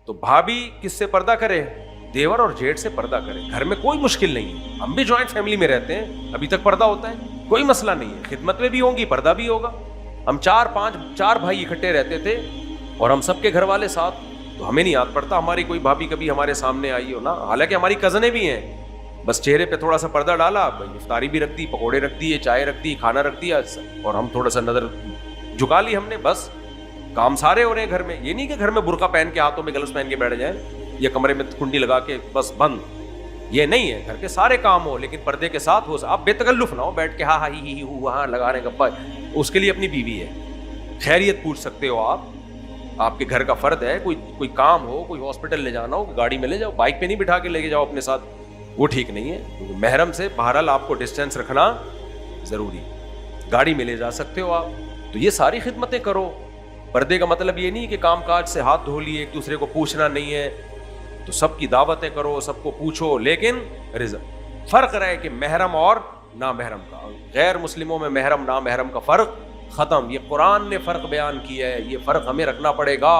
تو بھابھی کس سے پردہ کرے؟ دیور اور جیٹھ سے پردہ کرے. گھر میں کوئی مشکل نہیں ہے, ہم بھی جوائنٹ فیملی میں رہتے ہیں, ابھی تک پردہ ہوتا ہے, کوئی مسئلہ نہیں ہے. خدمت میں بھی ہوں گی, پردہ بھی ہوگا. ہم چار بھائی اکٹھے رہتے تھے اور ہم سب کے گھر والے ساتھ, تو ہمیں نہیں یاد پڑتا ہماری کوئی بھابھی کبھی ہمارے سامنے آئی ہو نا. حالانکہ ہماری کزنیں بھی ہیں, بس چہرے پہ تھوڑا سا پردہ ڈالا, افطاری بھی رکھ دی, پکوڑے رکھ دیے, چائے رکھ دی, کھانا رکھ دیا, اور ہم تھوڑا سا نظر جھکا لی ہم نے, بس کام سارے ہو رہے ہیں گھر میں. یہ نہیں کہ گھر میں برقع پہن کے ہاتھوں میں گلوز پہن کے بیٹھ جائیں یا کمرے میں کنڈی لگا کے بس بند, یہ نہیں ہے. گھر کے سارے کام ہو لیکن پردے کے ساتھ ہو. آپ بے تکلف نہ ہو بیٹھ کے ہاں ہاں ہی وہاں لگا رہے گپا, اس کے لیے اپنی بیوی ہے, خیریت پوچھ سکتے ہو آپ کے گھر کا فرد ہے. کوئی کام ہو, کوئی ہاسپٹل لے جانا ہو, گاڑی میں لے جاؤ, بائک پہ نہیں بٹھا کے لے کے جاؤ اپنے ساتھ, وہ ٹھیک نہیں ہے. محرم سے بہرحال آپ کو ڈسٹینس رکھنا ضروری. گاڑی میں لے جا سکتے ہو آپ, تو یہ ساری خدمتیں کرو. پردے کا مطلب یہ نہیں کہ کام کاج سے ہاتھ دھو لیے, ایک دوسرے کو پوچھنا نہیں ہے. تو سب کی دعوتیں کرو, سب کو پوچھو, لیکن فرق رہے کہ محرم اور نامحرم کا. غیر مسلموں میں محرم نامحرم کا فرق ختم. یہ قرآن نے فرق بیان کیا ہے, یہ فرق ہمیں رکھنا پڑے گا.